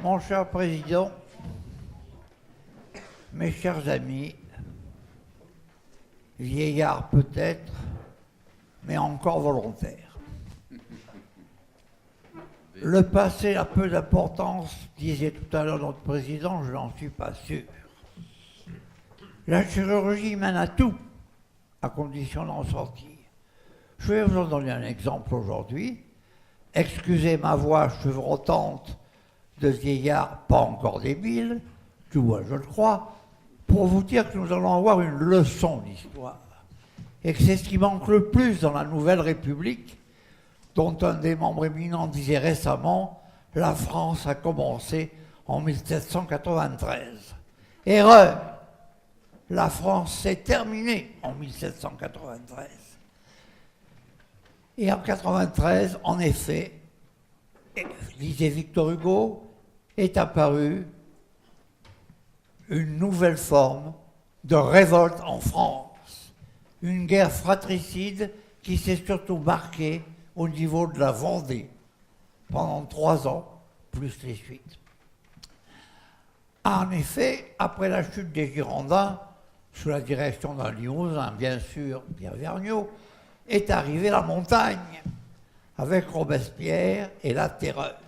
Mon cher président, mes chers amis, vieillards peut-être, mais encore volontaires. Le passé a peu d'importance, disait tout à l'heure notre président, je n'en suis pas sûr. La chirurgie mène à tout, à condition d'en sortir. Je vais vous en donner un exemple aujourd'hui. Excusez ma voix chevrotante de vieillard pas encore débile, tu vois, je le crois, pour vous dire que nous allons avoir une leçon d'histoire. Et que c'est ce qui manque le plus dans la Nouvelle République, dont un des membres éminents disait récemment « La France a commencé en 1793 ». Erreur! La France s'est terminée en 1793. Et en 1993, en effet, disait Victor Hugo, est apparue une nouvelle forme de révolte en France. Une guerre fratricide qui s'est surtout marquée au niveau de la Vendée pendant 3 ans, plus les suites. En effet, après la chute des Girondins, sous la direction d'un Limousin, bien sûr, Pierre Vergniaud, est arrivée la montagne, avec Robespierre et la terreur.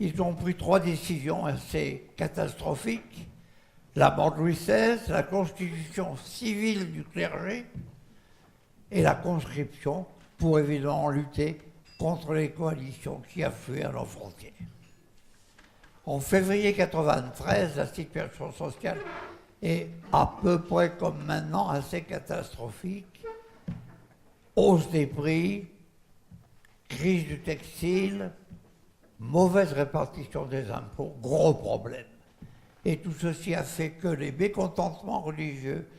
Ils ont pris 3 décisions assez catastrophiques. La mort de Louis XVI, la constitution civile du clergé et la conscription pour évidemment lutter contre les coalitions qui affluaient à nos frontières. En février 1993, la situation sociale est à peu près comme maintenant assez catastrophique. Hausse des prix, crise du textile, mauvaise répartition des impôts, gros problème. Et tout ceci a fait que les mécontentements religieux,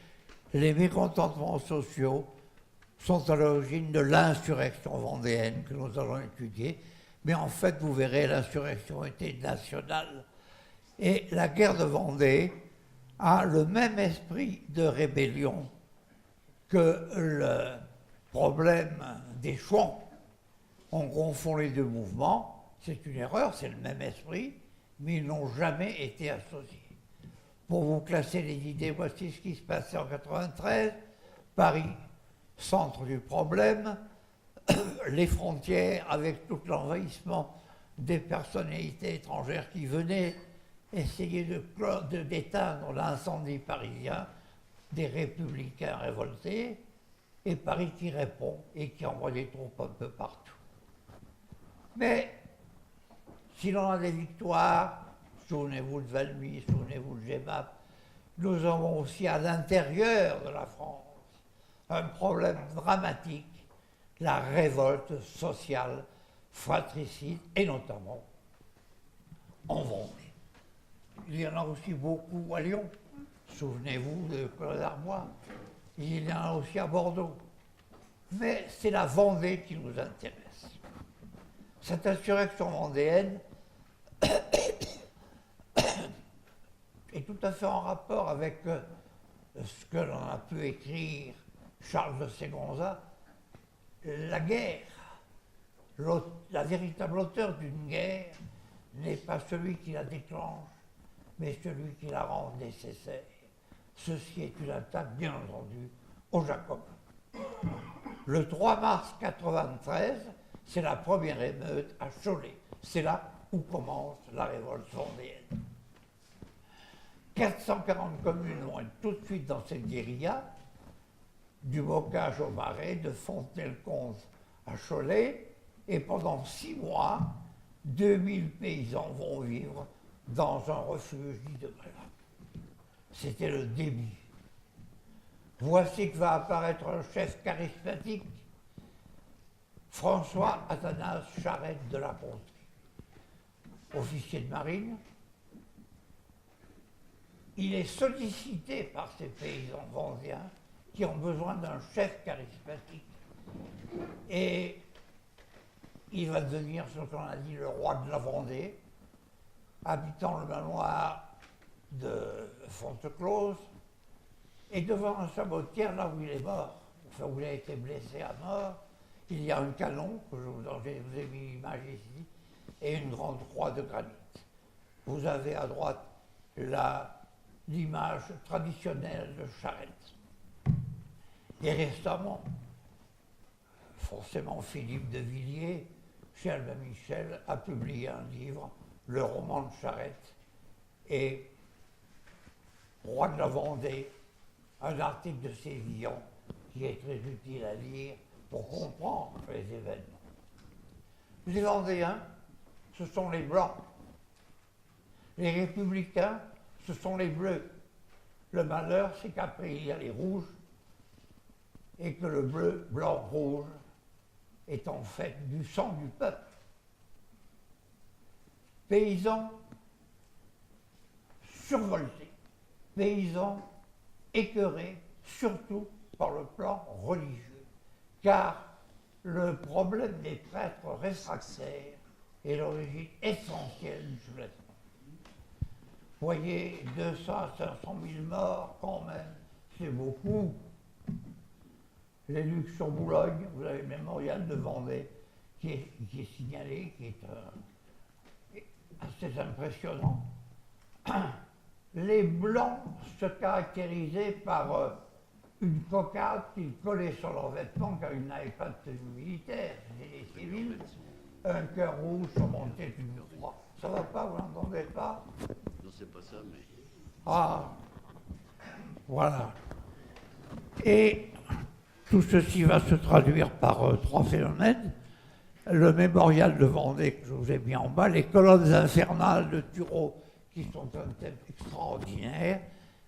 les mécontentements sociaux sont à l'origine de l'insurrection vendéenne que nous allons étudier. Mais en fait, vous verrez, l'insurrection était nationale. Et la guerre de Vendée a le même esprit de rébellion que le problème des Chouans. On confond les deux mouvements, c'est une erreur, c'est le même esprit, mais ils n'ont jamais été associés. Pour vous classer les idées, voici ce qui se passait en 1993. Paris, centre du problème, les frontières avec tout l'envahissement des personnalités étrangères qui venaient essayer d'éteindre l'incendie parisien, des républicains révoltés, et Paris qui répond et qui envoie des troupes un peu partout. Mais si l'on a des victoires, souvenez-vous de Valmy, souvenez-vous de Jemmapes, nous avons aussi à l'intérieur de la France un problème dramatique, la révolte sociale fratricide, et notamment en Vendée. Il y en a aussi beaucoup à Lyon, souvenez-vous de Claude Darbois, il y en a aussi à Bordeaux. Mais c'est la Vendée qui nous intéresse. Cette insurrection vendéenne est tout à fait en rapport avec ce que l'on a pu écrire Charles de Ségonza, la guerre. La véritable auteur d'une guerre n'est pas celui qui la déclenche, mais celui qui la rend nécessaire. Ceci est une attaque, bien entendu, aux Jacobins. Le 3 mars 1993, c'est la première émeute à Cholet. C'est là où commence la révolte vendéenne. 440 communes vont être tout de suite dans cette guérilla, du Bocage au Marais, de Fontenay-le-Comte à Cholet, et pendant 6 mois, 2000 paysans vont vivre dans un refuge dit de Brélat. C'était le début. Voici que va apparaître un chef charismatique, François Athanase Charette de la Ponterie, officier de marine. Il est sollicité par ces paysans vendéens qui ont besoin d'un chef charismatique. Et il va devenir ce qu'on a dit le roi de la Vendée, habitant le manoir de Fonteclose, et devant un sabotière, là où il est mort, enfin où il a été blessé à mort, il y a un canon, que je vous ai mis l'image ici, et une grande croix de granit. Vous avez à droite l'image traditionnelle de Charette. Et récemment, forcément Philippe de Villiers, chez Albin Michel, a publié un livre, Le roman de Charette, et Roi de la Vendée, un article de Sévillon qui est très utile à lire pour comprendre les événements. Les Vendéens, ce sont les Blancs. Les Républicains, ce sont les Bleus. Le malheur, c'est qu'après, il y a les Rouges, et que le bleu, blanc, rouge est en fait du sang du peuple. Paysans survoltés, paysans écœurés, surtout par le plan religieux, car le problème des prêtres réfractaires est l'origine essentielle du soulèvement. Vous voyez, 200 à 500 000 morts, quand même, c'est beaucoup. Les Lucs sur Boulogne, vous avez le mémorial de Vendée qui est signalé, qui est assez impressionnant. Les Blancs se caractérisaient par une cocarde qu'ils collaient sur leurs vêtements car ils n'avaient pas de tenue militaire, c'était des civils, un cœur rouge surmonté d'une croix. Ça va pas, vous n'entendez pas? Non, c'est pas ça, mais... Ah, voilà. Et tout ceci va se traduire par trois phénomènes. Le mémorial de Vendée que je vous ai mis en bas, les colonnes infernales de Turreau qui sont un thème extraordinaire.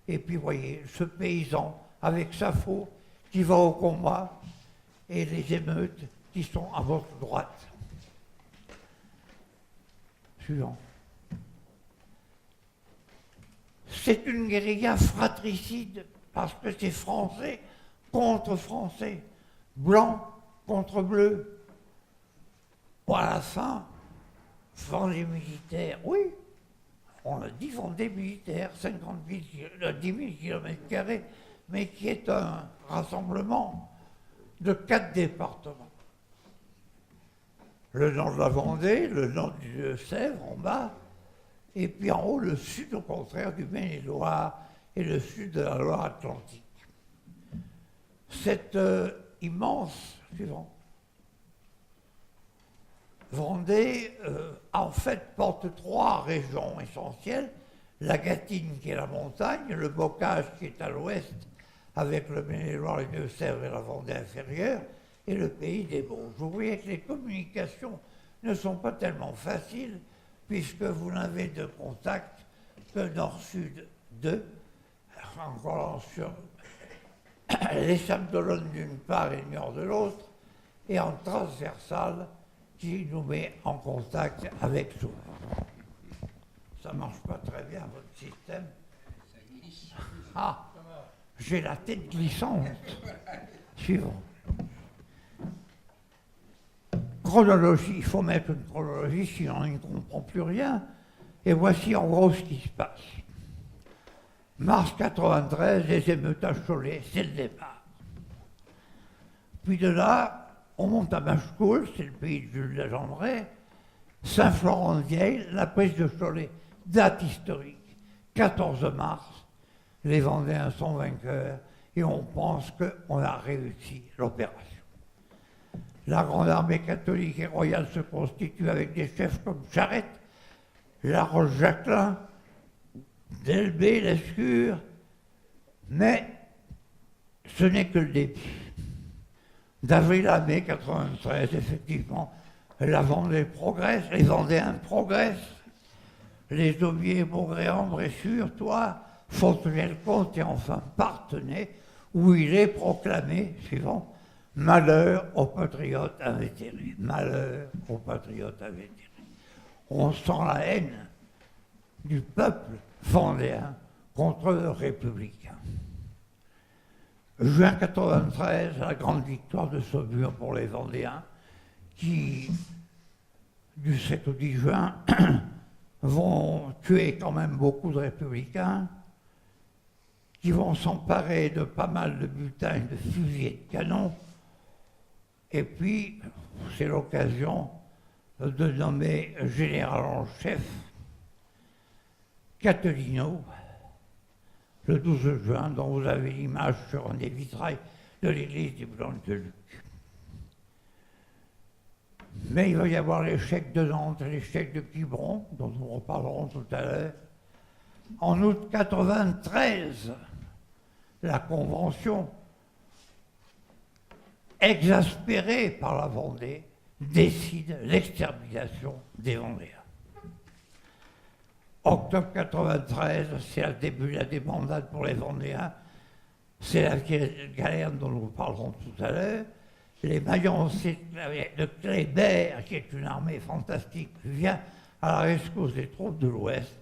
Et puis, vous voyez, ce paysan avec sa faux qui va au combat et les émeutes qui sont à votre droite. Suivant. C'est une guérilla fratricide parce que c'est français contre français, blanc contre bleu. Bon, à la fin, Vendée militaire, oui, on a dit Vendée militaire, 10 000 km², mais qui est un rassemblement de 4 départements. Le nord de la Vendée, le nord du Sèvres en bas, et puis en haut le sud au contraire du Maine-et-Loire et le sud de la Loire-Atlantique. Cette immense, suivant, Vendée, en fait, porte 3 régions essentielles. La Gâtine, qui est la montagne, le Bocage, qui est à l'ouest, avec le Maine-et-Loire, les Deux-Sèvres et la Vendée inférieure, et le pays des Bauges. Vous voyez que les communications ne sont pas tellement faciles, puisque vous n'avez de contact que nord-sud 2, encore sur les Sables d'Olonne d'une part et le nord de l'autre, et en transversale qui nous met en contact avec Soule. Ça ne marche pas très bien, votre système. Ah, j'ai la tête glissante. Suivant. Chronologie, il faut mettre une chronologie, sinon on ne comprend plus rien. Et voici en gros ce qui se passe. Mars 93, les émeutes à Cholet, c'est le départ. Puis de là, on monte à Machecoul, c'est le pays de Jules Legendre, Saint-Florent-de-Vieille, la prise de Cholet, date historique, 14 mars, les Vendéens sont vainqueurs et on pense qu'on a réussi l'opération. La grande armée catholique et royale se constitue avec des chefs comme Charette, La Roche-Jacquelin, Delbé, Lescure, mais ce n'est que le début. D'avril à mai 93, effectivement, la Vendée progresse, les Vendéens progressent, les Aubiers, Beaugréan, Bressuire, toi, Fontenay-le-Comte et enfin Parthenay, où il est proclamé, suivant, malheur aux patriotes invétérés. Malheur aux patriotes invétérés. On sent la haine du peuple vendéen contre le républicain. Juin 93, la grande victoire de Saumur pour les Vendéens, qui, du 7 au 10 juin, vont tuer quand même beaucoup de républicains, qui vont s'emparer de pas mal de butins, de fusils et de canons. Et puis, c'est l'occasion de nommer général en chef Castellino, le 12 juin, dont vous avez l'image sur un des vitrails de l'église des Blancs-de-Luc. Mais il va y avoir l'échec de Nantes, l'échec de Quiberon, dont nous reparlerons tout à l'heure. En août 1993, la Convention, exaspérée par la Vendée, décide l'extermination des Vendéens. Octobre 1993, c'est le début de la débandade pour les Vendéens. C'est la galère dont nous parlerons tout à l'heure. Les Mayans de Kléber, qui est une armée fantastique, vient à la rescousse des troupes de l'Ouest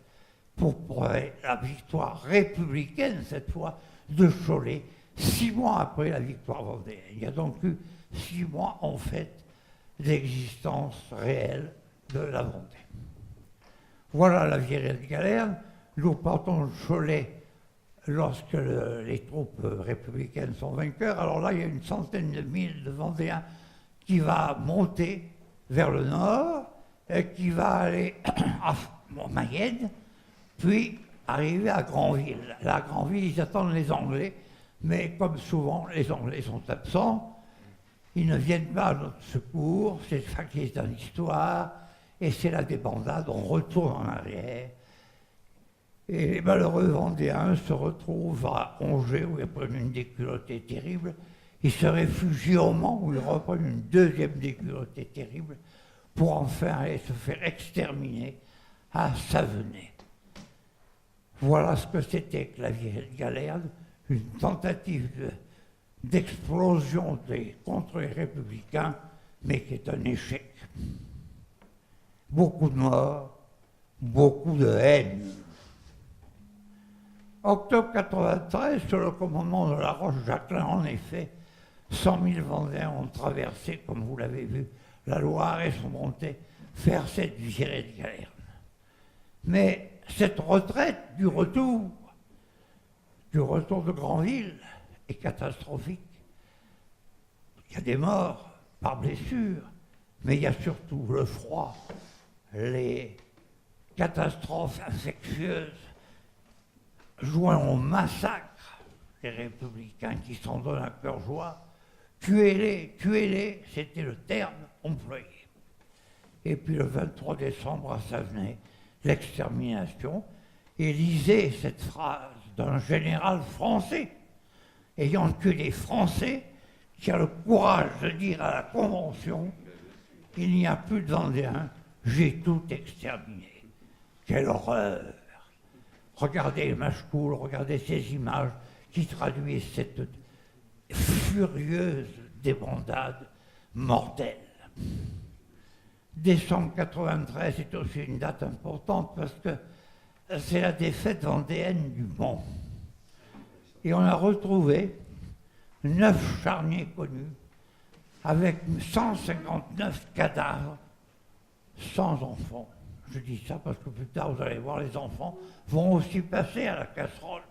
pour prouver la victoire républicaine, cette fois, de Cholet, 6 mois après la victoire vendéenne. Il y a donc eu 6 mois, en fait, d'existence réelle de la Vendée. Voilà la virée de Galerne. Nous partons de Cholet lorsque les troupes républicaines sont vainqueurs. Alors là, il y a une centaine de mille de Vendéens qui va monter vers le nord, et qui va aller à Mayenne, puis arriver à Granville. Là, à Granville, ils attendent les Anglais, mais comme souvent, les Anglais sont absents. Ils ne viennent pas à notre secours, c'est factice dans l'histoire, et c'est la débandade, on retourne en arrière. Et les malheureux Vendéens se retrouvent à Angers, où ils prennent une déculottée terrible. Ils se réfugient au Mans, où ils reprennent une deuxième déculottée terrible, pour enfin aller se faire exterminer à Savenay. Voilà ce que c'était que la virée de Galerne, une tentative d'explosion contre les républicains, mais qui est un échec. Beaucoup de morts, beaucoup de haine. Octobre 1993, sous le commandement de La Roche-Jacquelin, en effet, 100 000 Vendéens ont traversé, comme vous l'avez vu, la Loire et sont montés faire cette virée de Galerne. Mais cette retraite du retour de Granville est catastrophique. Il y a des morts par blessure, mais il y a surtout le froid, les catastrophes infectieuses, joint au massacre des républicains qui s'en donnent à cœur joie. Tuez-les, c'était le terme employé. Et puis le 23 décembre à Savenay, l'extermination, et lisez cette phrase d'un général français, ayant tué des Français, qui a le courage de dire à la Convention, il n'y a plus de Vendéens, j'ai tout exterminé. Quelle horreur! Regardez Machecoul, regardez ces images qui traduisent cette furieuse débandade mortelle. Décembre 1993 est aussi une date importante parce que c'est la défaite vendéenne du Mans. Et on a retrouvé 9 charniers connus avec 159 cadavres sans enfants. Je dis ça parce que plus tard, vous allez voir, les enfants vont aussi passer à la casserole.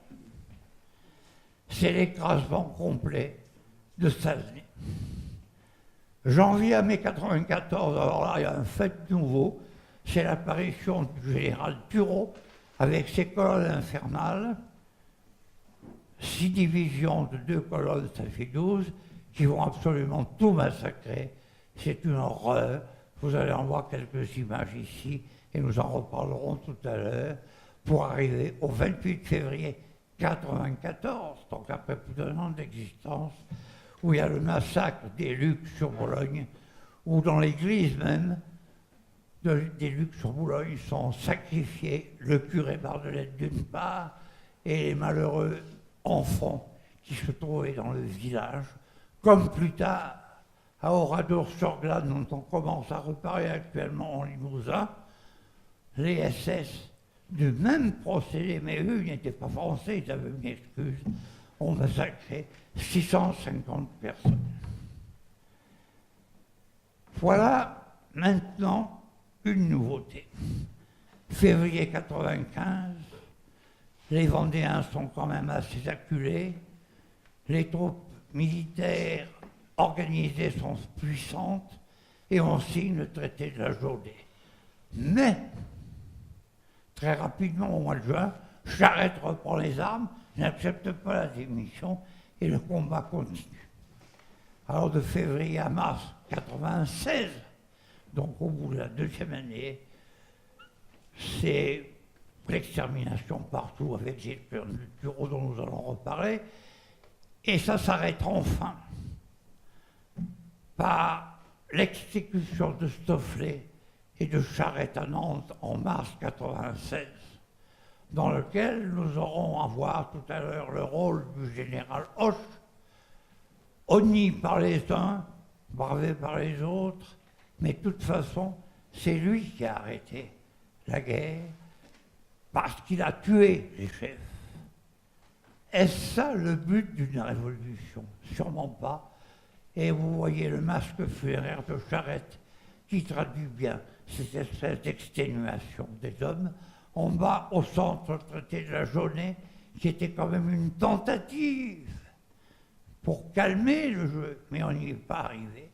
C'est l'écrasement complet de Savenay. Janvier à mai 1994, alors là, il y a un fait nouveau, c'est l'apparition du général Turreau avec ses colonnes infernales, 6 divisions de 2 colonnes, ça fait 12, qui vont absolument tout massacrer. C'est une horreur. Vous allez en voir quelques images ici, et nous en reparlerons tout à l'heure, pour arriver au 28 février 1994, donc après plus d'un an d'existence, où il y a le massacre des Lucs sur Boulogne, où dans l'église même des Lucs sur Boulogne sont sacrifiés le curé Bardelette d'une part, et les malheureux enfants qui se trouvaient dans le village, comme plus tard à Oradour-sur-Glane, dont on commence à reparler actuellement en Limousin, les SS du même procédé, mais eux, ils n'étaient pas français, ils avaient une excuse, ont massacré 650 personnes. Voilà maintenant une nouveauté. Février 1995, les Vendéens sont quand même assez acculés, les troupes militaires organisées sont puissantes, et on signe le traité de la Journée. Mais, très rapidement, au mois de juin, Charette reprend les armes, n'accepte pas la démission et le combat continue. Alors de février à mars 96, donc au bout de la deuxième année, c'est l'extermination partout avec Gilles Turreau dont nous allons reparler, et ça s'arrête enfin par l'exécution de Stofflet et de Charette à Nantes en mars 96, dans lequel nous aurons à voir tout à l'heure le rôle du général Hoche, honni par les uns, bravé par les autres, mais de toute façon, c'est lui qui a arrêté la guerre parce qu'il a tué les chefs. Est-ce ça le but d'une révolution? Sûrement pas. Et vous voyez le masque funéraire de Charette qui traduit bien cette espèce d'exténuation des hommes. En bas, au centre, le traité de la Journée, qui était quand même une tentative pour calmer le jeu, mais on n'y est pas arrivé.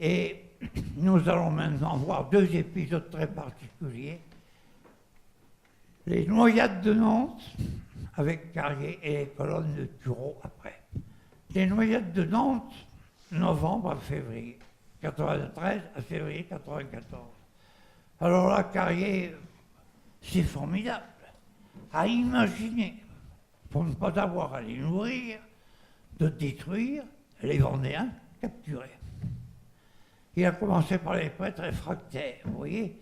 Et nous allons maintenant voir deux épisodes très particuliers. Les noyades de Nantes, avec Carrier et les colonnes de Turreau après. Les noyades de Nantes, novembre à février 93 à février 94. Alors là, Carrier, c'est formidable à imaginer, pour ne pas avoir à les nourrir, de détruire les Vendéens capturés. Il a commencé par les prêtres réfractaires, vous voyez,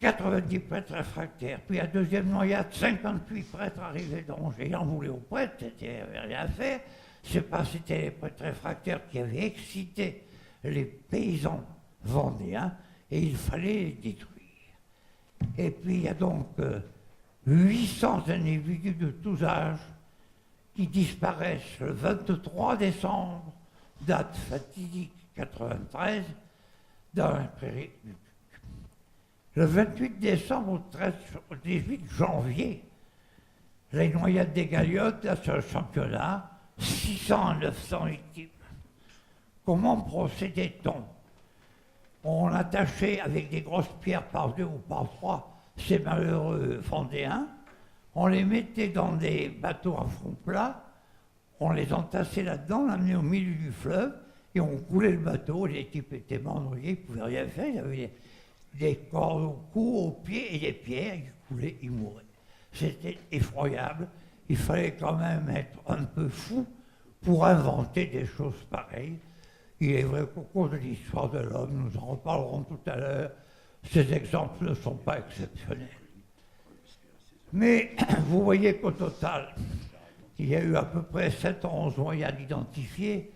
90 prêtres réfractaires, puis la deuxième noyade, 58 prêtres arrivés d'Angers. Il en voulait aux prêtres, il n'y avait rien à faire. C'est pas c'était les prêtres réfractaires qui avaient excité les paysans vendéens et il fallait les détruire. Et puis il y a donc 800 individus de tous âges qui disparaissent le 23 décembre, date fatidique 93, dans la prairie du Duc. Le 28 décembre au 18 janvier, les noyades des Galiotes, là sur le championnat, 600 à 900 victimes. Comment procédait-on? On attachait avec des grosses pierres par 2 ou par 3 ces malheureux Vendéens, on les mettait dans des bateaux à fond plat, on les entassait là-dedans, on l'amenait au milieu du fleuve, et on coulait le bateau, les types étaient mort-noyés, ils ne pouvaient rien faire, il y avait des cordes au cou, aux pieds et des pierres, ils coulaient, ils mouraient. C'était effroyable, il fallait quand même être un peu fou pour inventer des choses pareilles. Il est vrai qu'au cours de l'histoire de l'homme, nous en reparlerons tout à l'heure, ces exemples ne sont pas exceptionnels. Mais vous voyez qu'au total, il y a eu à peu près 711 noyades identifiées,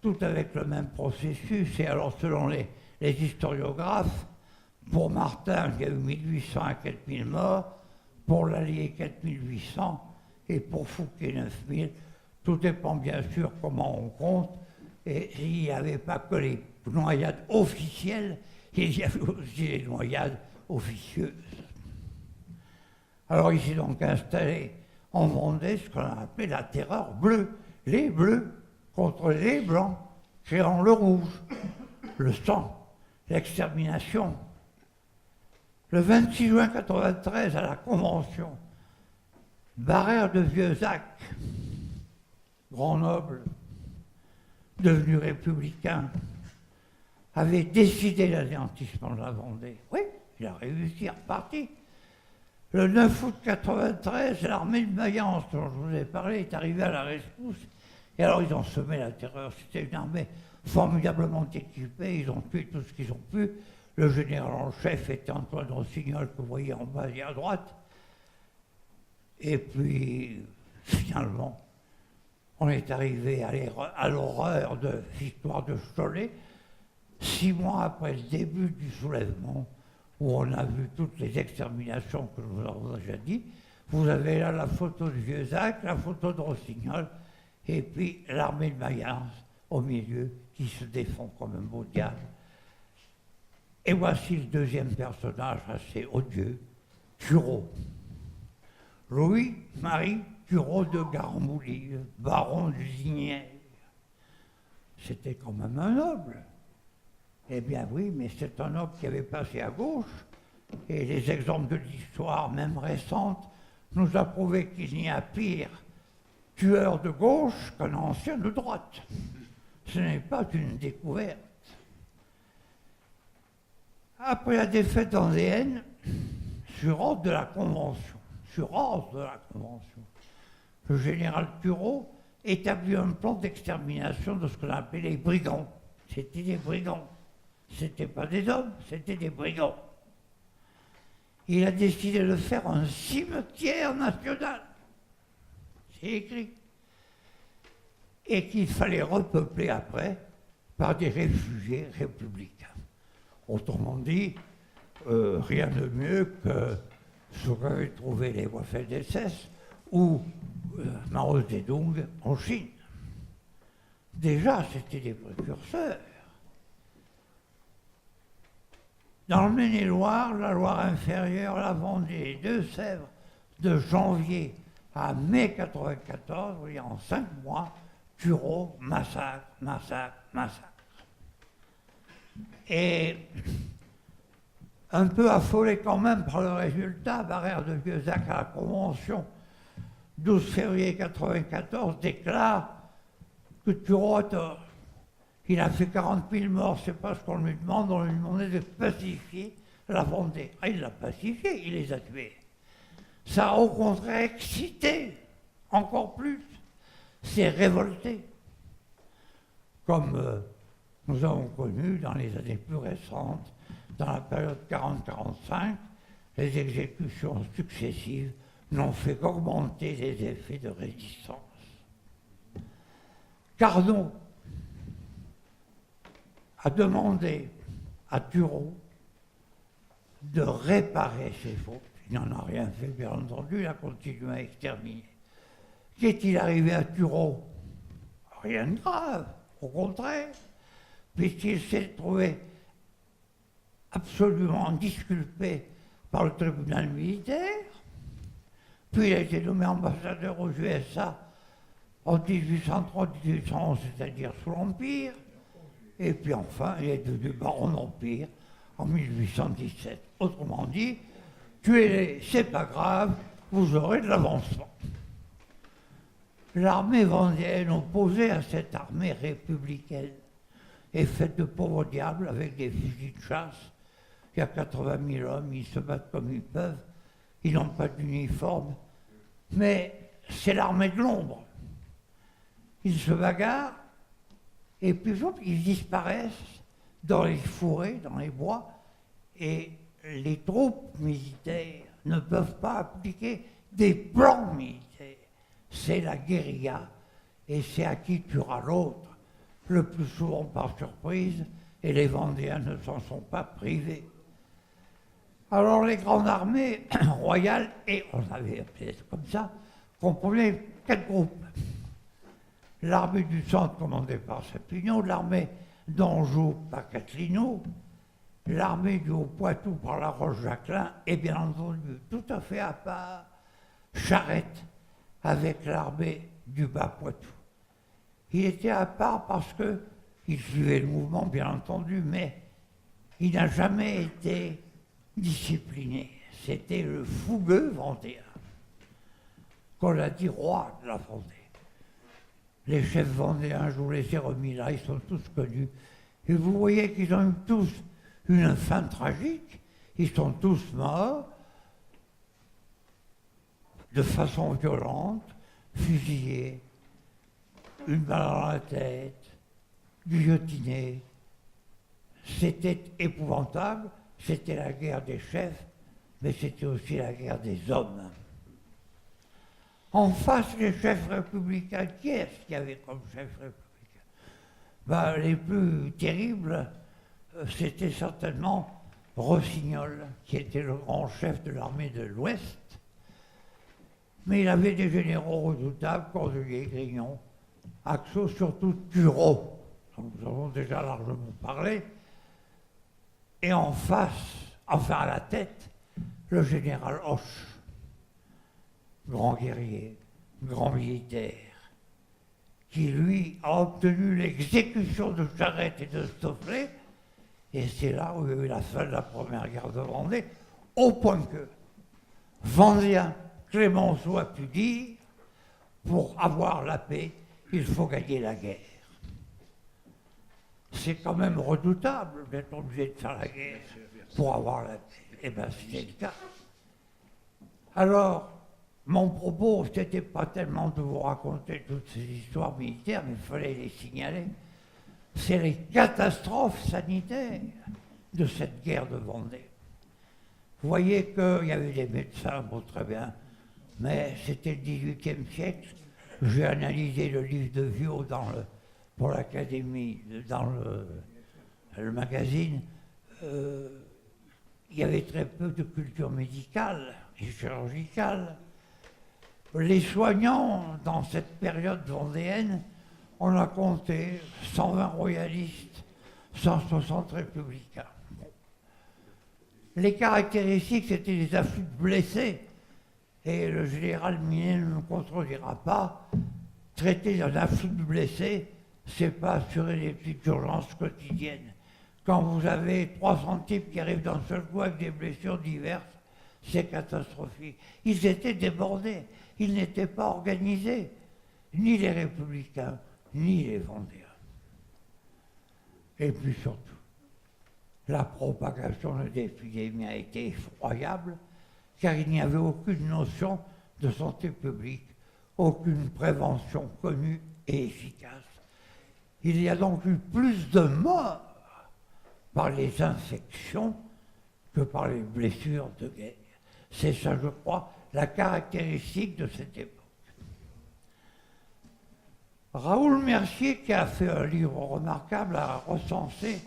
tout avec le même processus. Et alors, selon les historiographes, pour Martin, il y a eu 1800 à 4000 morts, pour l'Allier, 4800, et pour Fouquet, 9000. Tout dépend bien sûr comment on compte. Et il n'y avait pas que les noyades officielles, il y avait aussi les noyades officieuses. Alors il s'est donc installé en Vendée ce qu'on a appelé la terreur bleue. Les bleus contre les blancs, créant le rouge, le sang, l'extermination. Le 26 juin 1993, à la Convention, Barère de Vieuxac, grand noble, devenu républicain, avait décidé l'anéantissement de la Vendée. Oui, il a réussi à repartir. Le 9 août 1993, l'armée de Mayence, dont je vous ai parlé, est arrivée à la rescousse. Et alors ils ont semé la terreur. C'était une armée formidablement équipée, ils ont tué tout ce qu'ils ont pu. Le général en chef était Antoine Rossignol, que vous voyez en bas et à droite. Et puis, finalement, on est arrivé à l'horreur de Victoire de Cholet, 6 mois après le début du soulèvement, où on a vu toutes les exterminations que je vous ai déjà dit. Vous avez là la photo de Vieuxac, la photo de Rossignol, et puis l'armée de Mayence au milieu, qui se défend comme un beau diable. Et voici le deuxième personnage assez odieux, Turreau. Louis-Marie Turreau de Eh bien oui, mais c'est un homme qui avait passé à gauche, et les exemples de l'histoire, même récente, nous a prouvé qu'il n'y a pire tueur de gauche qu'un ancien de droite. Ce n'est pas une découverte. Après la défaite vendéenne, sur ordre de la Convention, le général Turreau établit un plan d'extermination de ce qu'on appelait les brigands. C'était des brigands. C'était pas des hommes, c'était des brigands. Il a décidé de faire un cimetière national. C'est écrit. Et qu'il fallait repeupler après par des réfugiés républicains. Autrement dit, rien de mieux que ce qu'avaient trouvé les Waffen-SS ou Mao Zedong en Chine. Déjà, c'était des précurseurs. Dans le Maine-et-Loire, la Loire inférieure, la Vendée, les Deux-Sèvres, de janvier à mai 1994, vous voyez, en 5 mois, Turreau, massacre. Et un peu affolé quand même par le résultat, Barère de Vieuzac à la Convention, 12 février 1994, déclare que Turreau a tort. Il a fait 40 000 morts, c'est pas ce qu'on lui demande, on lui demandait de pacifier la Vendée. Ah, il l'a pacifié, il les a tués. Ça a au contraire excité encore plus, s'est révolté. Comme nous avons connu dans les années plus récentes, dans la période 40-45, les exécutions successives n'ont fait qu'augmenter les effets de résistance. Carnot a demandé à Turreau de réparer ses fautes. Il n'en a rien fait, bien entendu, il a continué à exterminer. Qu'est-il arrivé à Turreau? Rien de grave, au contraire, puisqu'il s'est trouvé absolument disculpé par le tribunal militaire, puis il a été nommé ambassadeur aux USA en 1803-1811, c'est-à-dire sous l'Empire, et puis enfin, il est devenu baron d'Empire en 1817. Autrement dit, tuez-les, c'est pas grave, vous aurez de l'avancement. L'armée vendéenne opposée à cette armée républicaine est faite de pauvres diables avec des fusils de chasse. Il y a 80 000 hommes, ils se battent comme ils peuvent, ils n'ont pas d'uniforme, mais c'est l'armée de l'ombre. Ils se bagarrent, et puis ils disparaissent dans les forêts, dans les bois, et les troupes militaires ne peuvent pas appliquer des plans militaires. C'est la guérilla, et c'est à qui tuera l'autre, le plus souvent par surprise, et les Vendéens ne s'en sont pas privés. Alors les grandes armées royales, et on avait appelé comme ça, comprenaient 4 groupes. L'armée du centre commandée par Sapignon, l'armée d'Anjou par Catilino, l'armée du Haut-Poitou par La Roche-Jacquelin, et bien entendu, tout à fait à part, Charette avec l'armée du Bas-Poitou. Il était à part parce qu'il suivait le mouvement, bien entendu, mais il n'a jamais été discipliné. C'était le fougueux vendéen, qu'on a dit roi de la Vendée. Les chefs vendéens, je vous les ai remis là, ils sont tous connus. Et vous voyez qu'ils ont eu tous une fin tragique. Ils sont tous morts de façon violente, fusillés, une balle dans la tête, guillotinés. C'était épouvantable, c'était la guerre des chefs, mais c'était aussi la guerre des hommes. En face, les chefs républicains, qui est-ce qu'il y avait comme chef républicain? Les plus terribles, c'était certainement Rossignol, qui était le grand chef de l'armée de l'Ouest. Mais il avait des généraux redoutables, Cordelier, Grignon, Axo, surtout Turreau, dont nous avons déjà largement parlé. Et en face, enfin à la tête, le général Hoche, grand guerrier, grand militaire, qui lui a obtenu l'exécution de Charette et de Stofflet, Et c'est là où il y a eu la fin de la première guerre de Vendée, au point que Vendéen Clémenceau a pu dire, pour avoir la paix, il faut gagner la guerre. C'est quand même redoutable d'être obligé de faire la guerre pour avoir la paix. Eh bien, c'était le cas. Alors, mon propos, ce n'était pas tellement de vous raconter toutes ces histoires militaires, mais il fallait les signaler. C'est les catastrophes sanitaires de cette guerre de Vendée. Vous voyez qu'il y avait des médecins, bon, très bien, mais c'était le XVIIIe siècle. J'ai analysé le livre de Viau pour l'Académie, dans le magazine. Il y avait très peu de culture médicale et chirurgicale. Les soignants, dans cette période vendéenne, on a compté 120 royalistes, 160 républicains. Les caractéristiques, c'était les afflux de blessés. Et le général Minet ne me contredira pas, traiter d'un afflux de blessés, c'est pas assurer les petites urgences quotidiennes. Quand vous avez 300 types qui arrivent d'un seul coup avec des blessures diverses, c'est catastrophique. Ils étaient débordés, ils n'étaient pas organisés, ni les républicains, ni les Vendéens. Et puis surtout, la propagation de l'épidémie a été effroyable, car il n'y avait aucune notion de santé publique, aucune prévention connue et efficace. Il y a donc eu plus de morts par les infections que par les blessures de guerre. C'est ça, je crois, la caractéristique de cette époque. Raoul Mercier, qui a fait un livre remarquable, a recensé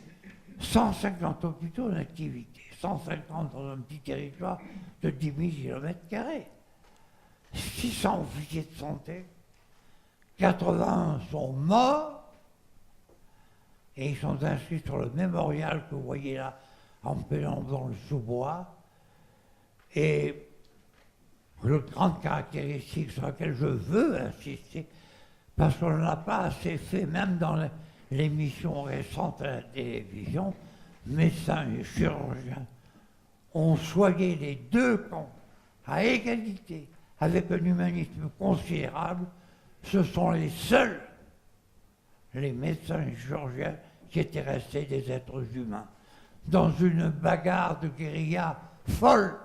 150 hôpitaux en activité, 150 dans un petit territoire de 10 000 km², 600 officiers de santé, 80 sont morts, et ils sont inscrits sur le mémorial que vous voyez là, en pénamblant le sous-bois. Et la grande caractéristique sur laquelle je veux insister, parce qu'on n'a pas assez fait, même dans l'émission récente à la télévision, médecins et chirurgiens ont soigné les deux camps à égalité, avec un humanisme considérable. Ce sont les seuls, les médecins et chirurgiens, qui étaient restés des êtres humains. Dans une bagarre de guérilla folle,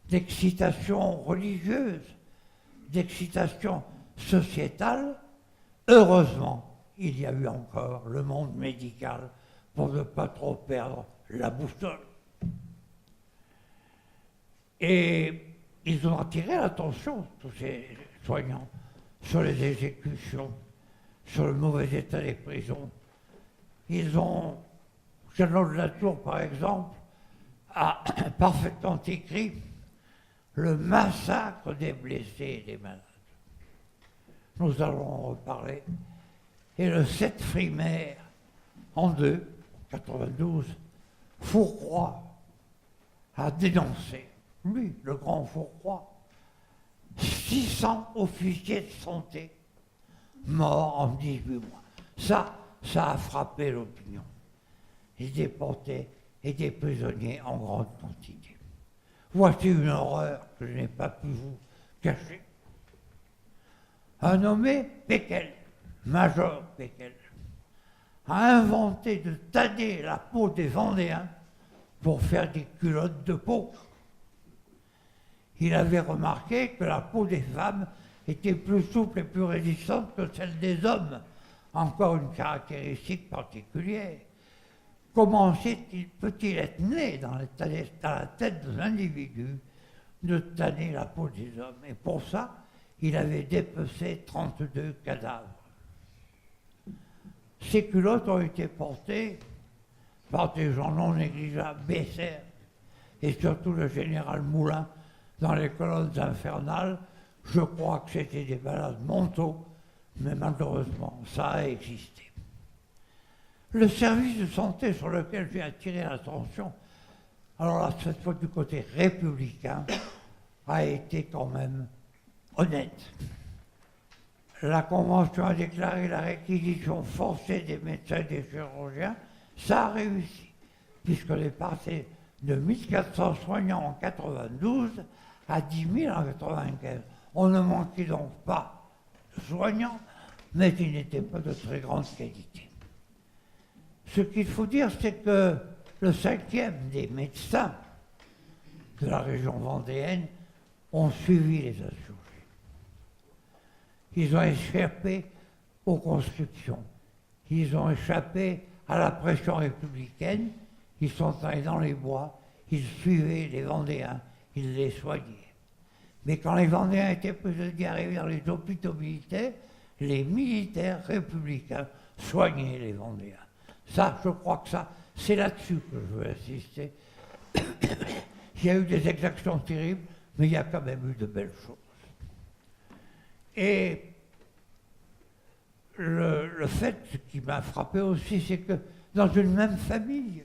d'excitation religieuse, d'excitation sociétale, heureusement, il y a eu encore le monde médical pour ne pas trop perdre la boussole. Et ils ont attiré l'attention, tous ces soignants, sur les exécutions, sur le mauvais état des prisons. Ils ont, Jean de la Tour par exemple, a parfaitement écrit le massacre des blessés et des malades. Nous allons en reparler. Et le 7 Frimaire, en 92, Fourcroy a dénoncé, lui, le grand Fourcroy, 600 officiers de santé morts en 18 mois. Ça a frappé l'opinion. Ils déportaient et des prisonniers en grande quantité. Voici une horreur que je n'ai pas pu vous cacher. Un nommé Péquel, Major Péquel, a inventé de tanner la peau des Vendéens pour faire des culottes de peau. Il avait remarqué que la peau des femmes était plus souple et plus résistante que celle des hommes, encore une caractéristique particulière. Comment peut-il être né dans la tête de l'individu de tanner la peau des hommes? Et pour ça, il avait dépecé 32 cadavres. Ces culottes ont été portées par des gens non négligeables, Besser, et surtout le général Moulin, dans les colonnes infernales. Je crois que c'était des malades mentaux, mais malheureusement, ça a existé. Le service de santé sur lequel j'ai attiré l'attention, alors là, cette fois du côté républicain, a été quand même honnête. La Convention a déclaré la réquisition forcée des médecins et des chirurgiens, ça a réussi. puisqu'on est passé de 1400 soignants en 92 à 10 000 en 95. On ne manquait donc pas de soignants, mais ils n'étaient pas de très grande qualité. Ce qu'il faut dire, c'est que le 5e des médecins de la région vendéenne ont suivi les insurgés. Ils ont échappé aux conscriptions. Ils ont échappé à la pression républicaine. Ils sont allés dans les bois. Ils suivaient les Vendéens. Ils les soignaient. Mais quand les Vendéens étaient prisonniers arrivés dans les hôpitaux militaires, les militaires républicains soignaient les Vendéens. Ça, je crois que ça, c'est là-dessus que je veux insister. Il y a eu des exactions terribles, mais il y a quand même eu de belles choses. Et le fait qui m'a frappé aussi, c'est que dans une même famille,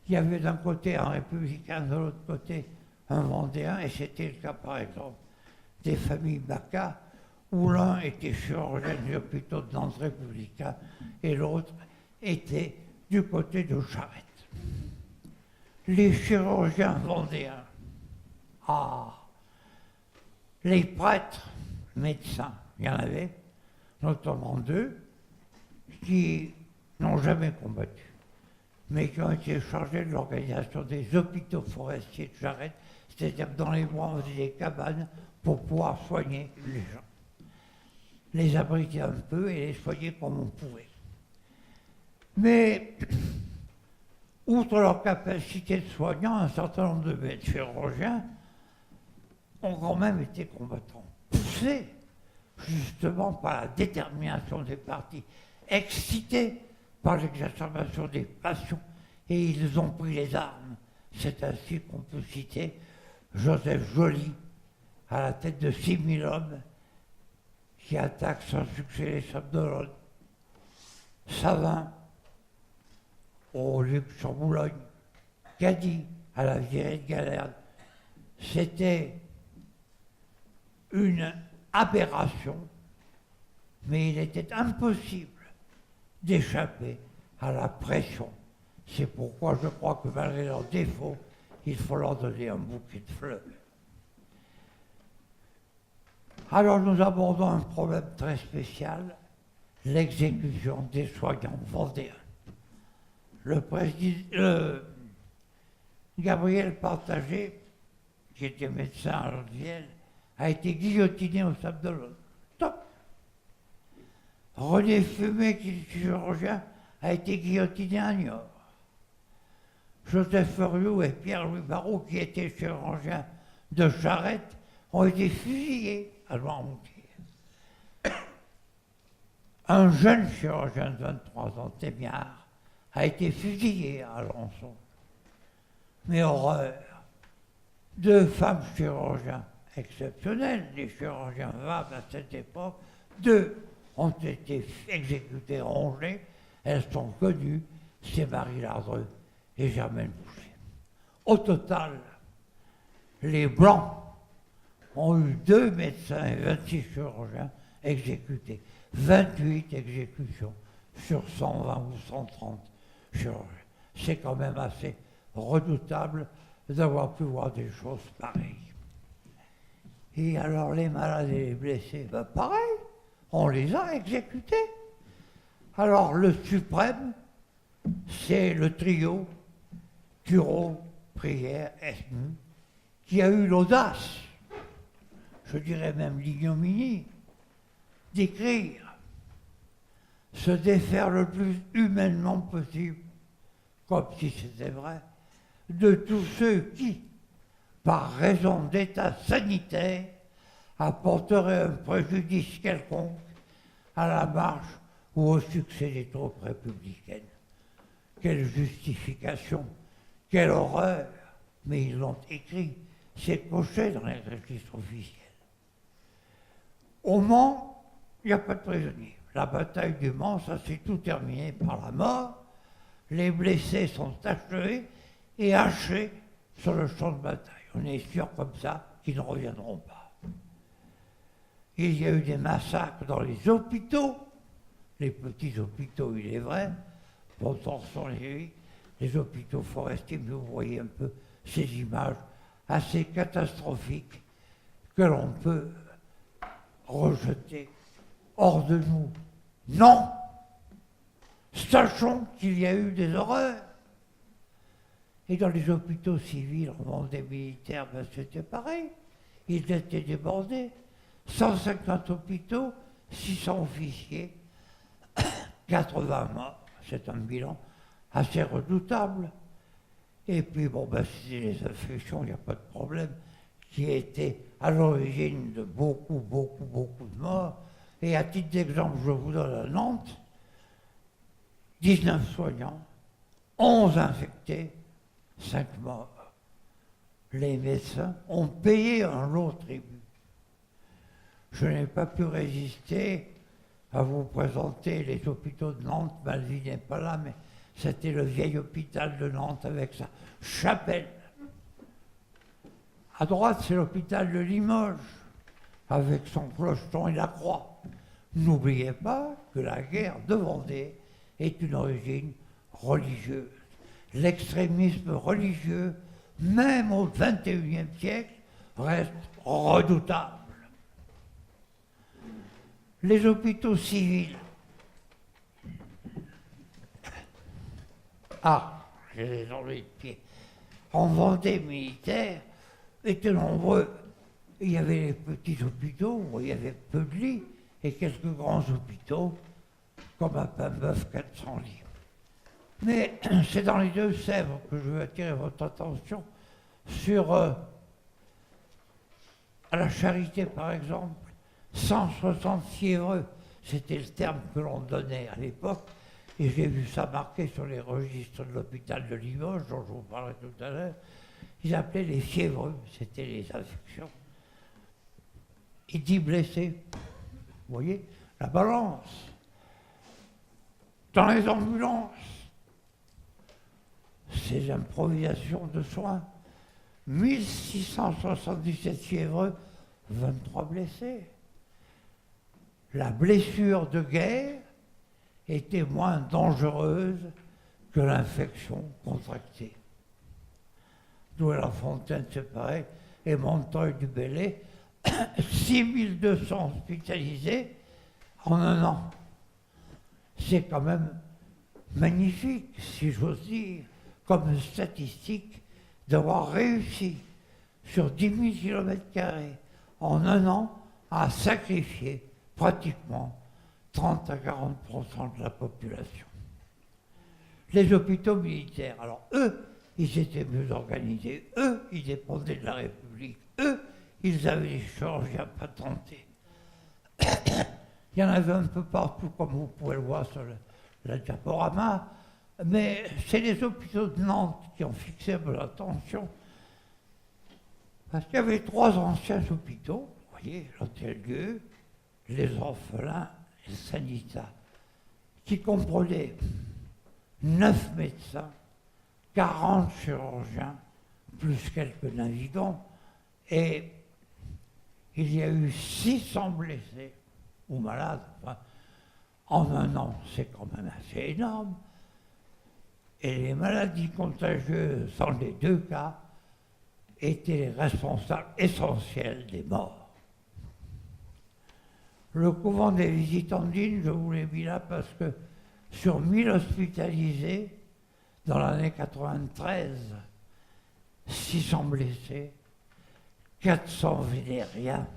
il y avait d'un côté un républicain, de l'autre côté un Vendéen, et c'était le cas par exemple des familles Baca, où l'un était chirurgien des hôpitaux de Nantes républicain et l'autre était du côté de Charette. Les chirurgiens vendéens, les prêtres, médecins, il y en avait, notamment 2, qui n'ont jamais combattu, mais qui ont été chargés de l'organisation des hôpitaux forestiers de Charette, c'est-à-dire que dans les bois, on faisait des cabanes pour pouvoir soigner les gens. Les abriter un peu et les soigner comme on pouvait. Mais, outre leur capacité de soignants, un certain nombre de chirurgiens ont quand même été combattants, poussés justement par la détermination des partis, excités par l'exacerbation des passions, et ils ont pris les armes. C'est ainsi qu'on peut citer Joseph Joly, à la tête de 6 000 hommes, qui attaquent sans succès les Sables d'Olonne, Savin, au Luc sur Boulogne, Cady, à la virée de Galerne. C'était une aberration, mais il était impossible d'échapper à la pression. C'est pourquoi je crois que malgré leurs défauts, il faut leur donner un bouquet de fleurs. Alors nous abordons un problème très spécial, l'exécution des soignants vendéens. Gabriel Partagé, qui était médecin à Haute-Vielle, a été guillotiné au Sable d'Olonne. Top. René Fumet, qui est chirurgien, a été guillotiné à Niort. Joseph Furiou et Pierre-Louis Barrault, qui étaient chirurgiens de Charette, ont été fusillés à Noirmoutier. Un jeune chirurgien de 23 ans, Thémiard, a été fusillé à Alençon. Mais horreur, 2 femmes chirurgiens exceptionnelles, les chirurgiens vaves à cette époque, 2 ont été exécutées, rongées. Elles sont connues, c'est Marie Lardreux et Germaine Boucher. Au total, les Blancs ont eu 2 médecins et 26 chirurgiens exécutés. 28 exécutions sur 120 ou 130 chirurgiens. C'est quand même assez redoutable d'avoir pu voir des choses pareilles. Et alors les malades et les blessés, ben pareil, on les a exécutés. Alors le suprême, c'est le trio Turreau, Prière, Esmu, qui a eu l'audace, je dirais même l'ignominie, d'écrire, se défaire le plus humainement possible, comme si c'était vrai, de tous ceux qui, par raison d'état sanitaire, apporteraient un préjudice quelconque à la marche ou au succès des troupes républicaines. Quelle justification, quelle horreur, mais ils l'ont écrit, c'est coché dans les registres officiels. Au Mans, il n'y a pas de prisonniers. La bataille du Mans, ça s'est tout terminé par la mort. Les blessés sont achevés et hachés sur le champ de bataille. On est sûr comme ça qu'ils ne reviendront pas. Il y a eu des massacres dans les hôpitaux, les petits hôpitaux, il est vrai, Pontorson, les hôpitaux forestiers, mais vous voyez un peu ces images assez catastrophiques que l'on peut rejeter hors de nous. Non! Sachons qu'il y a eu des horreurs. Et dans les hôpitaux civils, en Vendée militaire, ben c'était pareil. Ils étaient débordés. 150 hôpitaux, 600 officiers, 80 morts. C'est un bilan assez redoutable. Et puis, bon, ben, c'est les infections, il n'y a pas de problème, qui étaient à l'origine de beaucoup de morts. Et à titre d'exemple, je vous donne à Nantes, 19 soignants, 11 infectés, 5 morts. Les médecins ont payé un lot tribut. Je n'ai pas pu résister à vous présenter les hôpitaux de Nantes. Malvie n'est pas là, mais c'était le vieil hôpital de Nantes avec sa chapelle. À droite, c'est l'hôpital de Limoges, avec son clocheton et la croix. N'oubliez pas que la guerre de Vendée est une origine religieuse. L'extrémisme religieux, même au XXIe siècle, reste redoutable. Les hôpitaux civils. Ah, j'ai les enlevé de pied. En Vendée militaire, étaient nombreux. Il y avait les petits hôpitaux où il y avait peu de lits et quelques grands hôpitaux, comme à Paimboeuf, 400 lits. Mais c'est dans les Deux-Sèvres que je veux attirer votre attention sur, à la Charité par exemple, 160 fiévreux, c'était le terme que l'on donnait à l'époque, et j'ai vu ça marqué sur les registres de l'hôpital de Limoges, dont je vous parlais tout à l'heure. Ils appelaient les fiévreux, c'était les infections. Et 10 blessés. Vous voyez, la balance. Dans les ambulances, ces improvisations de soins, 1677 fiévreux, 23 blessés. La blessure de guerre était moins dangereuse que l'infection contractée. Douai-la-Fontaine, c'est pareil, et Montreuil-du-Bellay, 6200 hospitalisés en un an. C'est quand même magnifique, si j'ose dire, comme statistique, d'avoir réussi sur 10 000 km² en un an à sacrifier pratiquement 30 à 40% de la population. Les hôpitaux militaires, alors eux, ils étaient mieux organisés, eux, ils dépendaient de la République, eux, ils avaient des chirurgiens patentés. Il y en avait un peu partout, comme vous pouvez le voir sur le diaporama, mais c'est les hôpitaux de Nantes qui ont fixé mon attention, parce qu'il y avait 3 anciens hôpitaux, vous voyez, l'Hôtel-Dieu, les orphelins et le Sanita, qui comprenaient 9 médecins, 40 chirurgiens, plus quelques navigants, et il y a eu 600 blessés ou malades. Enfin, en un an, c'est quand même assez énorme. Et les maladies contagieuses, dans les 2 cas, étaient les responsables essentiels des morts. Le couvent des Visitandines, je vous l'ai mis là parce que sur 1000 hospitalisés, dans l'année 93, 600 blessés, 400 vénériens,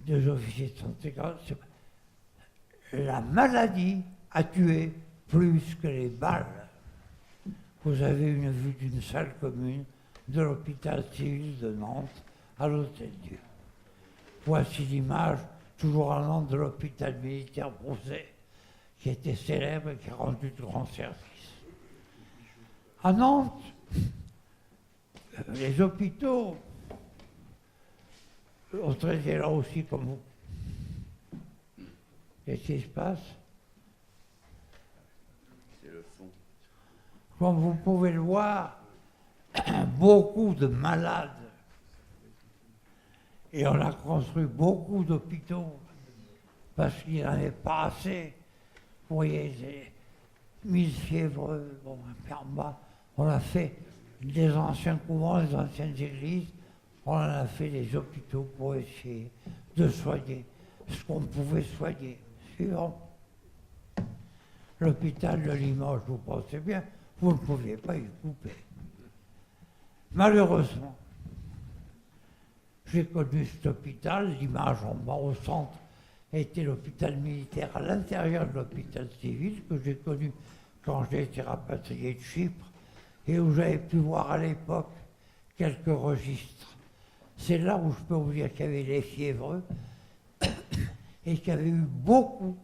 2 officiers de santé. La maladie a tué plus que les balles. Vous avez une vue d'une salle commune de l'hôpital civil de Nantes à l'Hôtel-Dieu. Voici l'image, toujours à Nantes, de l'hôpital militaire Broussais, qui était célèbre et qui a rendu de grands services. À Nantes, les hôpitaux ont traité là aussi comme vous. Qu'est-ce qui se passe? C'est le fond. Comme vous pouvez le voir, beaucoup de malades. Et on a construit beaucoup d'hôpitaux parce qu'il n'y en avait pas assez. Vous voyez, 1000 fièvres, bon, en bas, on a fait des anciens couvents, des anciennes églises, on en a fait des hôpitaux pour essayer de soigner ce qu'on pouvait soigner. Suivant. L'hôpital de Limoges, vous pensez bien, vous ne pouviez pas y couper. Malheureusement, j'ai connu cet hôpital, l'image en bas au centre était l'hôpital militaire à l'intérieur de l'hôpital civil que j'ai connu quand j'ai été rapatrié de Chypre et où j'avais pu voir à l'époque quelques registres. C'est là où je peux vous dire qu'il y avait les fiévreux et qu'il y avait eu beaucoup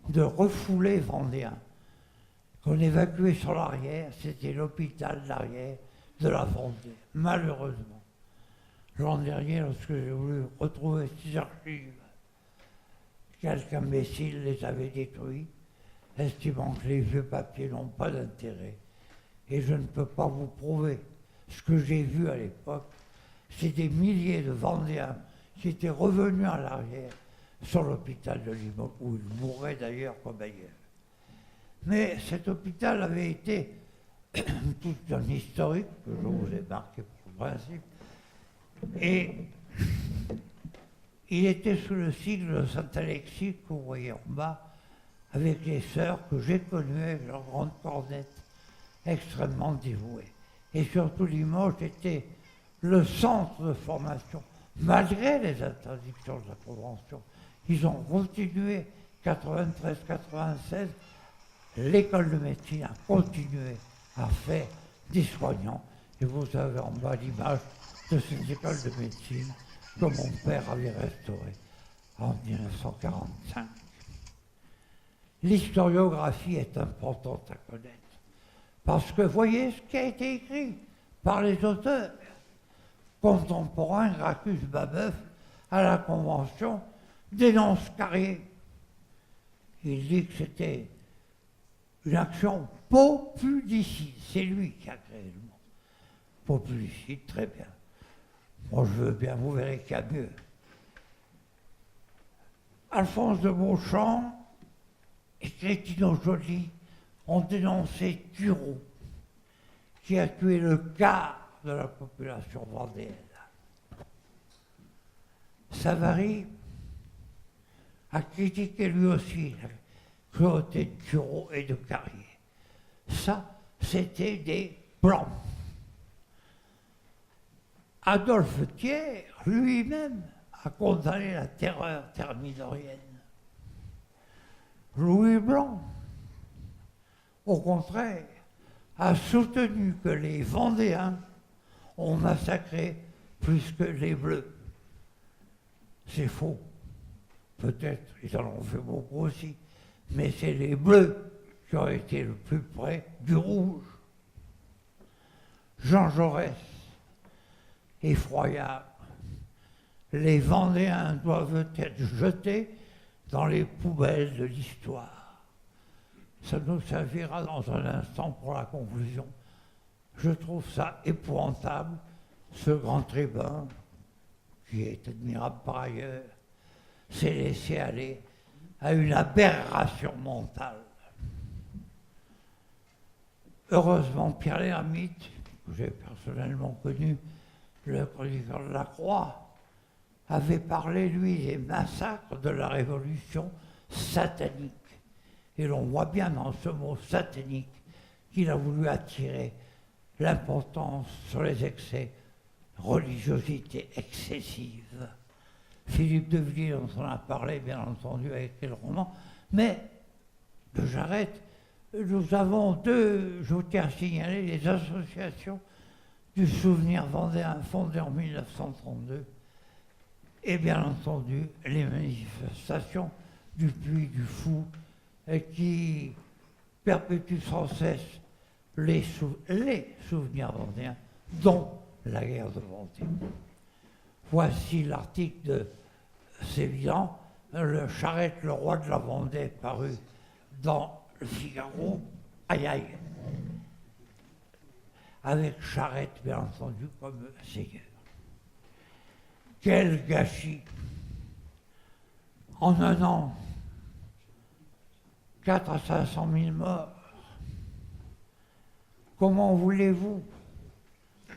de refoulés vendéens qu'on évacuait sur l'arrière. C'était l'hôpital d'arrière de la Vendée, malheureusement. L'an dernier, lorsque j'ai voulu retrouver ces archives, quelques imbéciles les avait détruits, estimant que les vieux papiers n'ont pas d'intérêt. Et je ne peux pas vous prouver. Ce que j'ai vu à l'époque, c'est des milliers de Vendéens qui étaient revenus à l'arrière sur l'hôpital de Limoges, où ils mourraient d'ailleurs comme ailleurs. Mais cet hôpital avait été tout un historique, que je vous ai marqué pour le principe, et il était sous le sigle de Saint-Alexis, que vous voyez en bas, avec les sœurs que j'ai connues avec leurs grandes cornettes, extrêmement dévouées. Et surtout, Limoges était le centre de formation, malgré les interdictions de la Convention. Ils ont continué, 93-96, l'école de médecine a continué à faire des soignants. Et vous avez en bas l'image de cette école de médecine que mon père avait restaurée en 1945. L'historiographie est importante à connaître. Parce que voyez ce qui a été écrit par les auteurs contemporains. Gracchus Babeuf, à la Convention, dénonce Carrier. Il dit que c'était une action populicide. C'est lui qui a créé le mot. Populicide, très bien. Moi, je veux bien, vous verrez qu'il y a mieux. Alphonse de Beauchamp et Crétino Joly ont dénoncé Turreau, qui a tué le quart de la population vendéenne. Savary a critiqué lui aussi la cruauté de Turreau et de Carrier. Ça, c'était des blancs. Adolphe Thiers, lui-même, a condamné la terreur thermidorienne. Louis Blanc, au contraire, a soutenu que les Vendéens ont massacré plus que les Bleus. C'est faux. Peut-être, ils en ont fait beaucoup aussi, mais c'est les Bleus qui ont été le plus près du rouge. Jean Jaurès, effroyable. Les Vendéens doivent être jetés dans les poubelles de l'histoire. Ça nous servira dans un instant pour la conclusion. Je trouve ça épouvantable, ce grand tribun, qui est admirable par ailleurs, s'est laissé aller à une aberration mentale. Heureusement, Pierre l'Hermite, que j'ai personnellement connu, le chroniqueur de la Croix, avait parlé, lui, des massacres de la Révolution satanique. Et l'on voit bien dans ce mot satanique qu'il a voulu attirer l'importance sur les excès, religiosité excessive. Philippe de Villiers, dont on a parlé, bien entendu, a écrit le roman, mais, j'arrête, nous avons deux, je tiens à signaler, les associations du souvenir vendéen fondées en 1932, et bien entendu les manifestations du Puy du Fou qui perpétuent sans cesse les souvenirs vendéens, dont la guerre de Vendée. Voici l'article de Sévillan, le Charette, le roi de la Vendée, paru dans le Figaro, aïe aïe, avec Charette, bien entendu, comme seigneur. Quel gâchis! En un an, 4 à 500 000 morts. Comment voulez-vous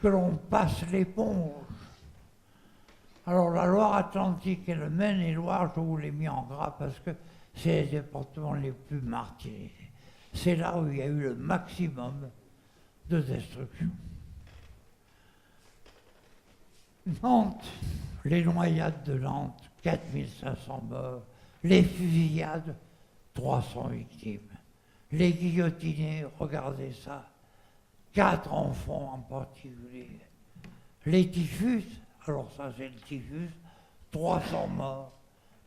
que l'on passe l'éponge? Alors la Loire-Atlantique et le Maine-et-Loire, je vous l'ai mis en gras parce que c'est les départements les plus martyrisés. C'est là où il y a eu le maximum de destruction. Nantes, les noyades de Nantes, 4500 morts. Les fusillades, 300 victimes. Les guillotinés, regardez ça, 4 enfants en particulier. Les typhus, alors ça c'est le typhus, 300 morts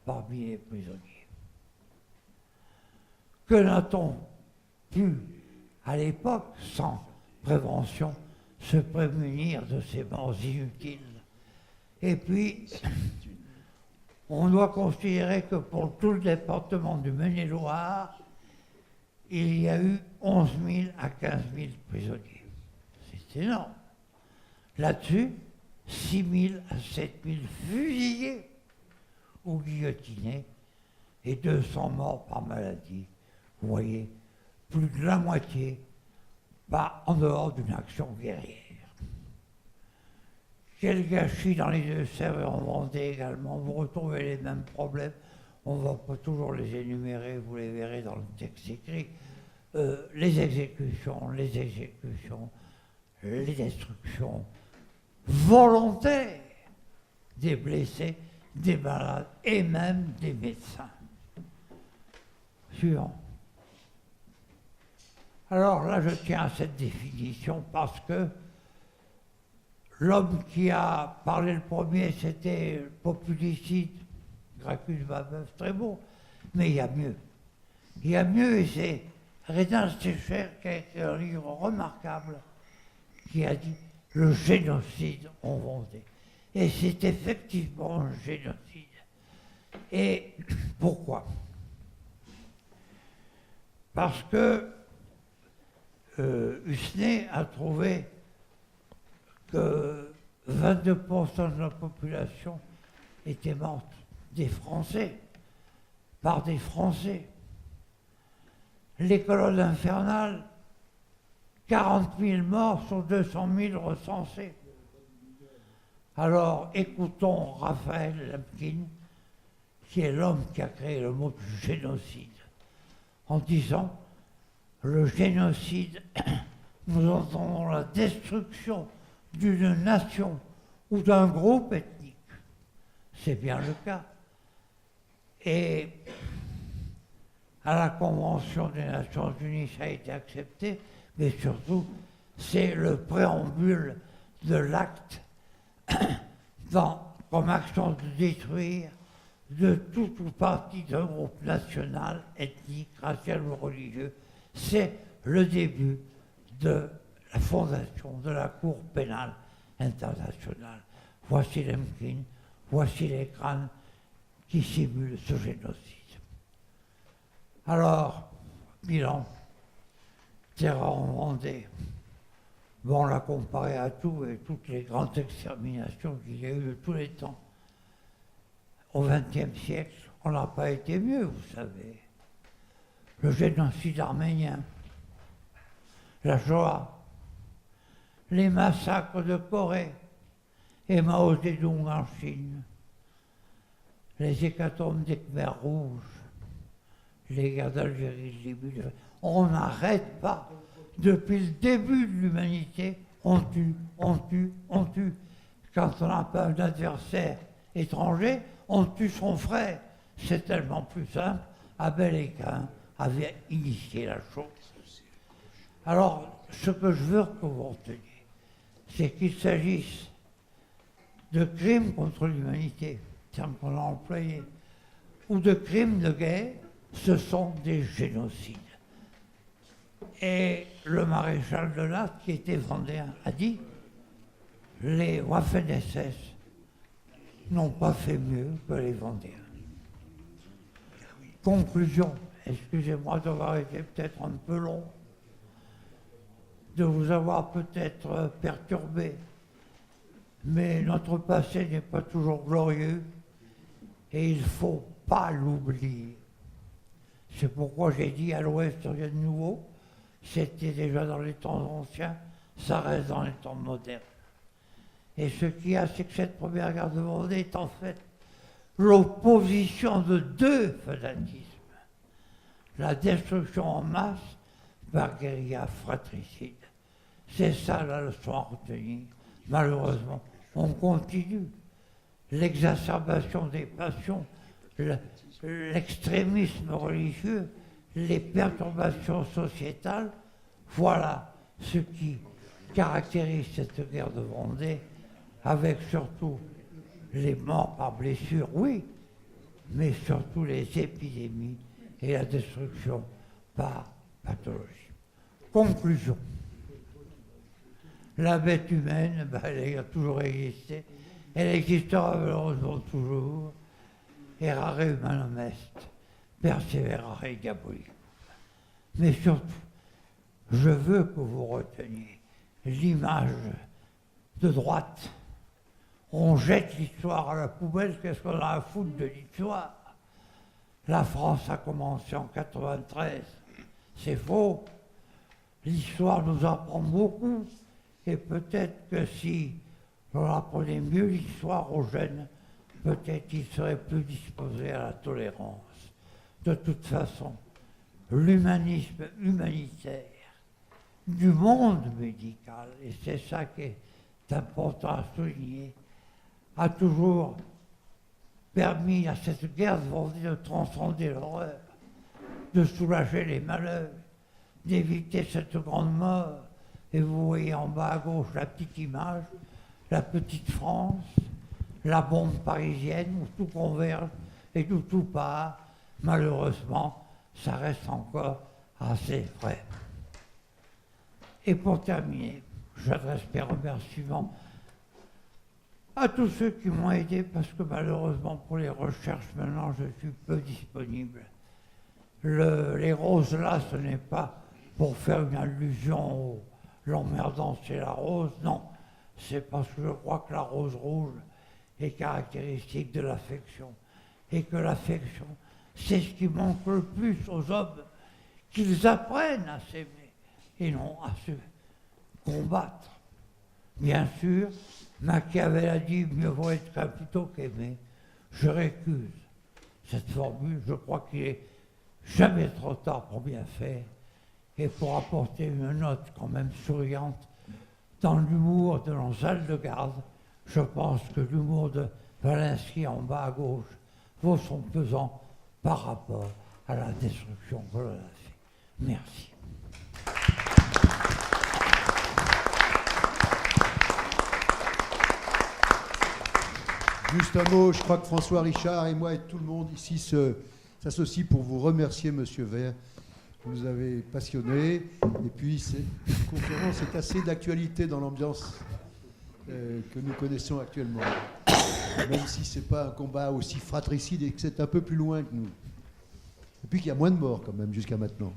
parmi les prisonniers. Que n'a-t-on pu, à l'époque, sans prévention, se prémunir de ces morts inutiles? Et puis, on doit considérer que pour tout le département du Maine-et-Loire, il y a eu 11 000 à 15 000 prisonniers. C'est énorme. Là-dessus, 6 000 à 7 000 fusillés ou guillotinés et 200 morts par maladie. Vous voyez, plus de la moitié, pas en dehors d'une action guerrière. Quel gâchis dans les Deux-Sèvres et en Vendée également. Vous retrouvez les mêmes problèmes. On ne va pas toujours les énumérer, vous les verrez dans le texte écrit. Les exécutions, les destructions volontaires des blessés, des malades et même des médecins. Suivant. Alors là, je tiens à cette définition parce que l'homme qui a parlé le premier, c'était Populicide, Gracchus Babeuf, très beau. Mais il y a mieux. Il y a mieux, et c'est Rénal Stécher qui a écrit un livre remarquable qui a dit « Le génocide en Vendée ». Et c'est effectivement un génocide. Et pourquoi? Parce que Hussenet a trouvé que 22% de la population était morte des Français, par des Français. Les colonnes infernales, 40 000 morts sur 200 000 recensés. Alors écoutons Raphaël Lemkin, qui est l'homme qui a créé le mot du génocide, en disant « Le génocide, nous entendons la destruction d'une nation ou d'un groupe ethnique. » C'est bien le cas. Et à la Convention des Nations Unies, ça a été accepté, mais surtout, c'est le préambule de l'acte comme action de détruire de tout ou partie d'un groupe national, ethnique, racial ou religieux. C'est le début de la fondation de la Cour pénale internationale. Voici Lemkin, voici les crânes qui simulent ce génocide. Alors, bilan, terreur en Vendée. Bon, on l'a comparé à tout et toutes les grandes exterminations qu'il y a eu de tous les temps. Au XXe siècle, on n'a pas été mieux, vous savez. Le génocide arménien, la Shoah, les massacres de Corée et Mao Zedong en Chine, les hécatombes des Khmers rouges, les guerres d'Algérie, de Libye. On n'arrête pas. Depuis le début de l'humanité, on tue, on tue, on tue. Quand on n'a pas un adversaire étranger, on tue son frère. C'est tellement plus simple. Abel et Caïn avaient initié la chose. Alors, ce que je veux que vous reteniez, c'est qu'il s'agisse de crimes contre l'humanité, terme qu'on a employé, ou de crimes de guerre, ce sont des génocides. Et le maréchal de Lattre, qui était vendéen, a dit « Les Waffen-SS n'ont pas fait mieux que les Vendéens. » Conclusion, excusez-moi d'avoir été peut-être un peu long, de vous avoir peut-être perturbé, mais notre passé n'est pas toujours glorieux et il ne faut pas l'oublier. C'est pourquoi j'ai dit à l'Ouest rien de nouveau, C'était déjà dans les temps anciens, ça reste dans les temps modernes. Et ce qu'il y a, c'est que cette première guerre de Vendée est en fait l'opposition de deux fanatismes. La destruction en masse par guérilla fratricide. C'est ça la leçon à retenir. Malheureusement, on continue. L'exacerbation des passions, l'extrémisme religieux, les perturbations sociétales, voilà ce qui caractérise cette guerre de Vendée, avec surtout les morts par blessure, oui, mais surtout les épidémies et la destruction par pathologie. Conclusion. La bête humaine, elle a toujours existé, elle existera malheureusement toujours. Errare humanum est, perseverare diabolico. Mais surtout, je veux que vous reteniez l'image de droite. On jette l'histoire à la poubelle, qu'est-ce qu'on a à foutre de l'histoire? La France a commencé en 93, c'est faux. L'histoire nous apprend beaucoup, et peut-être que si on apprenait mieux l'histoire aux jeunes, peut-être qu'ils seraient plus disposés à la tolérance. De toute façon, l'humanisme humanitaire du monde médical, et c'est ça qui est important à souligner, a toujours permis à cette guerre de Vendée de transcender l'horreur, de soulager les malheurs, d'éviter cette grande mort. Et vous voyez en bas à gauche la petite image, la petite France, la bombe parisienne où tout converge et d'où tout part. Malheureusement, ça reste encore assez vrai. Et pour terminer, j'adresse mes remerciements à tous ceux qui m'ont aidé, parce que malheureusement pour les recherches maintenant je suis peu disponible. Les roses là, ce n'est pas pour faire une allusion au l'emmerdant c'est la rose, non, c'est parce que je crois que la rose rouge est caractéristique de l'affection, et que l'affection, c'est ce qui manque le plus aux hommes, qu'ils apprennent à s'aimer et non à se combattre. Bien sûr, Machiavel a dit mieux vaut être qu'un plutôt qu'aimer. Je récuse cette formule, je crois qu'il est jamais trop tard pour bien faire. Et pour apporter une note quand même souriante, dans l'humour de nos salles de garde, je pense que l'humour de Valinsky en bas à gauche vaut son pesant par rapport à la destruction que l'on a fait. Merci. Juste un mot, je crois que François Richard et moi et tout le monde ici s'associe pour vous remercier, Monsieur Vert. Vous nous avez passionné, et puis cette conférence est assez d'actualité dans l'ambiance que nous connaissons actuellement. Même si ce n'est pas un combat aussi fratricide et que c'est un peu plus loin que nous. Et puis qu'il y a moins de morts quand même jusqu'à maintenant.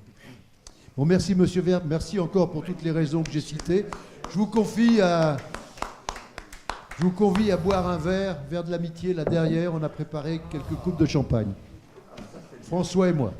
Bon, merci Monsieur Vert, merci encore pour toutes les raisons que j'ai citées. Je vous convie à boire un verre de l'amitié là derrière. On a préparé quelques coupes de champagne. François et moi.